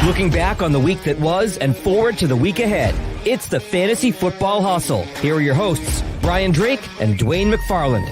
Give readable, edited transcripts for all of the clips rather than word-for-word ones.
Looking back on the week that was and forward to the week ahead. It's the Fantasy Football Hustle. Here are your hosts, Brian Drake and Dwayne McFarland.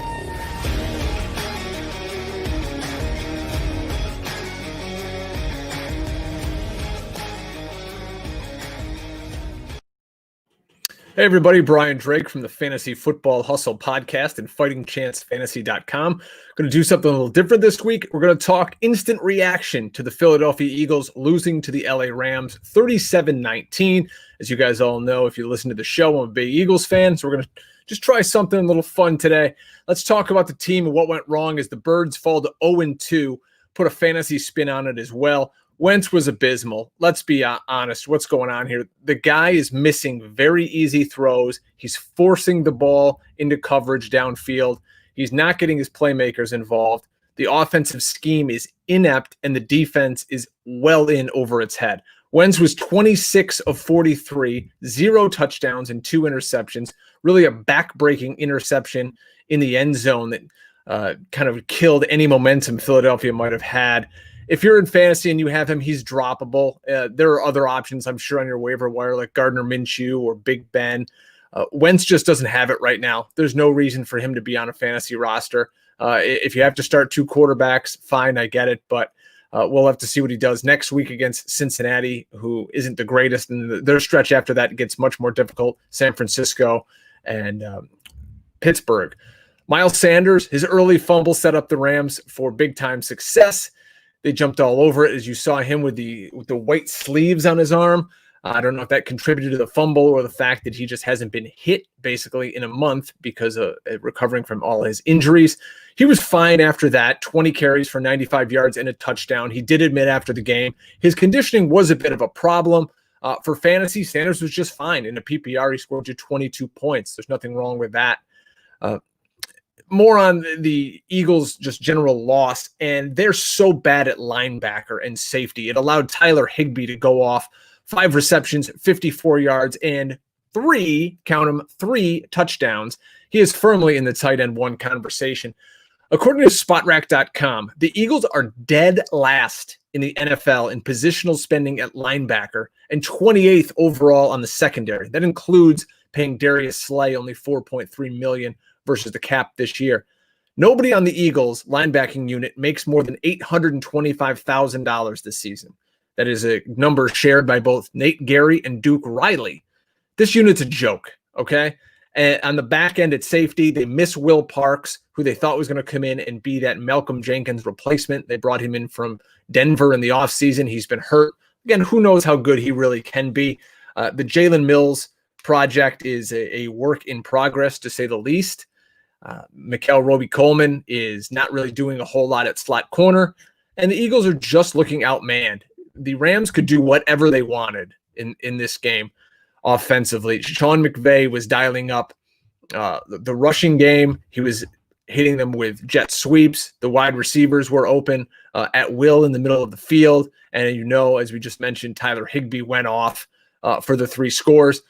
Hey everybody, Brian Drake from the Fantasy Football Hustle podcast and fightingchancefantasy.com. Going to do something a little different this week. We're going to talk instant reaction to the Philadelphia Eagles losing to the LA Rams 37-19. As you guys all know, if you listen to the show, I'm a big Eagles fan, so we're going to just try something a little fun today. Let's talk about the team and what went wrong as the Birds fall to 0-2. Put a fantasy spin on it as well. Wentz was abysmal. Let's be honest. What's going on here? The guy is missing very easy throws. He's forcing the ball into coverage downfield. He's not getting his playmakers involved. The offensive scheme is inept, and the defense is well in over its head. Wentz was 26 of 43, 0 touchdowns and 2 interceptions. Really a back-breaking interception in the end zone that kind of killed any momentum Philadelphia might have had. If you're in fantasy and you have him, he's droppable. There are other options, I'm sure, on your waiver wire, like Gardner Minshew or Big Ben. Wentz just doesn't have it right now. There's no reason for him to be on a fantasy roster. If you have to start 2 quarterbacks, fine, I get it. But we'll have to see what he does next week against Cincinnati, who isn't the greatest. And their stretch after that gets much more difficult. San Francisco and Pittsburgh. Miles Sanders, his early fumble set up the Rams for big-time success. They jumped all over it, as you saw him with the white sleeves on his arm. I don't know if that contributed to the fumble or the fact that he just hasn't been hit basically in a month because of recovering from all his injuries. He was fine after that, 20 carries for 95 yards and a touchdown. He did admit after the game his conditioning was a bit of a problem. For fantasy, Sanders was just fine. In a PPR, he scored you 22 points. There's nothing wrong with that. More on the Eagles' just general loss, and they're so bad at linebacker and safety. It allowed Tyler Higbee to go off 5 receptions, 54 yards, and 3 touchdowns. He is firmly in the tight end 1 conversation. According to SpotRack.com, the Eagles are dead last in the NFL in positional spending at linebacker and 28th overall on the secondary. That includes paying Darius Slay only $4.3 million versus the cap this year. Nobody on the Eagles linebacking unit makes more than $825,000 this season. That is a number shared by both Nate Gary and Duke Riley. This unit's a joke, okay? And on the back end at safety, they miss Will Parks, who they thought was going to come in and be that Malcolm Jenkins replacement. They brought him in from Denver in the offseason. He's been hurt. Again, who knows how good he really can be. The Jalen Mills project is a work in progress, to say the least. Mikel Roby-Coleman is not really doing a whole lot at slot corner, and the Eagles are just looking outmanned. The Rams could do whatever they wanted in this game offensively. Sean McVay was dialing up the rushing game. He was hitting them with jet sweeps. The wide receivers were open at will in the middle of the field, and as we just mentioned, Tyler Higbee went off for the 3 scores.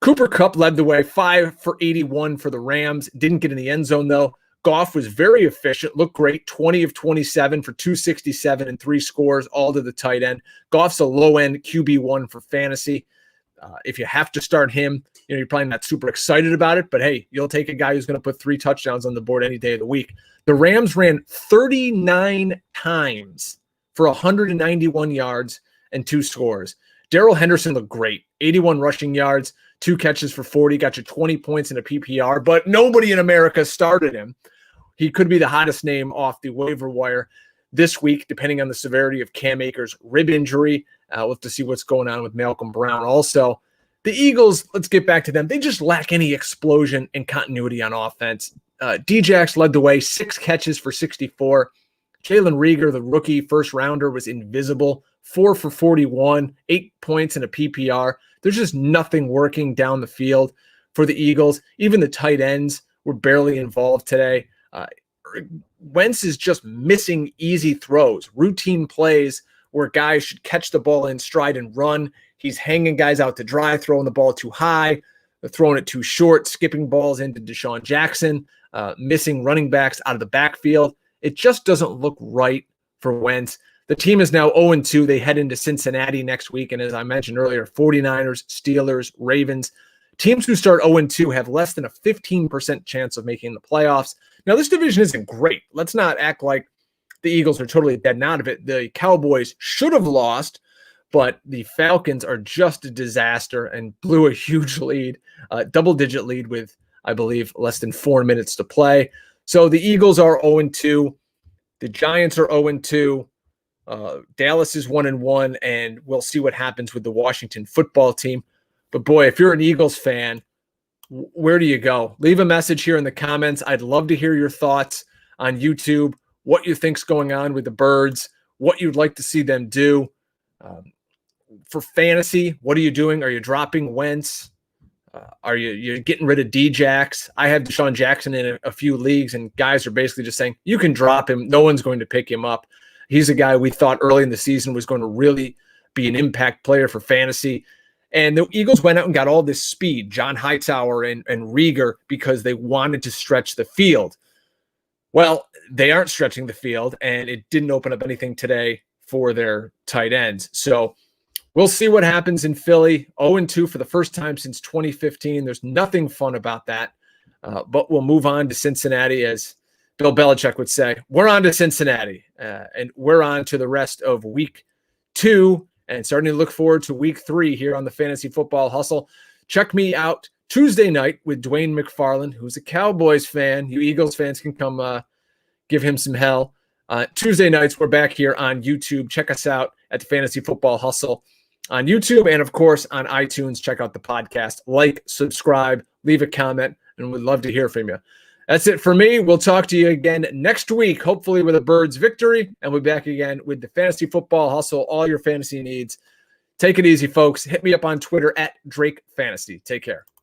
Cooper Kupp led the way, 5 for 81 for the Rams. Didn't get in the end zone, though. Goff was very efficient, looked great, 20 of 27 for 267 and 3 scores, all to the tight end. Goff's a low-end QB1 for fantasy. If you have to start him, you're probably not super excited about it, but hey, you'll take a guy who's going to put 3 touchdowns on the board any day of the week. The Rams ran 39 times for 191 yards and 2 scores. Darrell Henderson looked great, 81 rushing yards, 2 catches for 40, got you 20 points in a PPR, but nobody in America started him. He could be the hottest name off the waiver wire this week, depending on the severity of Cam Akers' rib injury. We'll have to see what's going on with Malcolm Brown. Also, the Eagles, let's get back to them. They just lack any explosion and continuity on offense. Djax led the way, 6 catches for 64. Jalen Reagor, the rookie first rounder, was invisible, 4 for 41, 8 points in a PPR. There's just nothing working down the field for the Eagles. Even the tight ends were barely involved today. Wentz is just missing easy throws, routine plays where guys should catch the ball in stride and run. He's hanging guys out to dry, throwing the ball too high, throwing it too short, skipping balls into Deshaun Jackson, missing running backs out of the backfield. It just doesn't look right for Wentz. The team is now 0-2. They head into Cincinnati next week. And as I mentioned earlier, 49ers, Steelers, Ravens. Teams who start 0-2 have less than a 15% chance of making the playoffs. Now, this division isn't great. Let's not act like the Eagles are totally dead and out of it. The Cowboys should have lost, but the Falcons are just a disaster and blew a huge lead, double-digit lead with, I believe, less than 4 minutes to play. So the Eagles are 0-2. The Giants are 0-2. Dallas is 1-1, and we'll see what happens with the Washington football team. But boy, if you're an Eagles fan, where do you go? Leave a message here in the comments. I'd love to hear your thoughts on YouTube, what you think's going on with the Birds, what you'd like to see them do. For fantasy, what are you doing? Are you dropping Wentz? Are you getting rid of D-Jax? I have Deshaun Jackson in a few leagues, and guys are basically just saying, you can drop him. No one's going to pick him up. He's a guy we thought early in the season was going to really be an impact player for fantasy. And the Eagles went out and got all this speed, John Hightower and Rieger, because they wanted to stretch the field. Well, they aren't stretching the field, and it didn't open up anything today for their tight ends. So we'll see what happens in Philly. 0-2 for the first time since 2015. There's nothing fun about that. But we'll move on to Cincinnati, as Bill Belichick would say. We're on to Cincinnati, and we're on to the rest of week 2 and starting to look forward to week 3 here on the Fantasy Football Hustle. Check me out Tuesday night with Dwayne McFarland, who's a Cowboys fan. You Eagles fans can come give him some hell. Tuesday nights, we're back here on YouTube. Check us out at the Fantasy Football Hustle on YouTube and, of course, on iTunes. Check out the podcast. Like, subscribe, leave a comment, and we'd love to hear from you. That's it for me. We'll talk to you again next week, hopefully with a Birds victory, and we'll be back again with the Fantasy Football Hustle, all your fantasy needs. Take it easy, folks. Hit me up on Twitter at Drake Fantasy. Take care.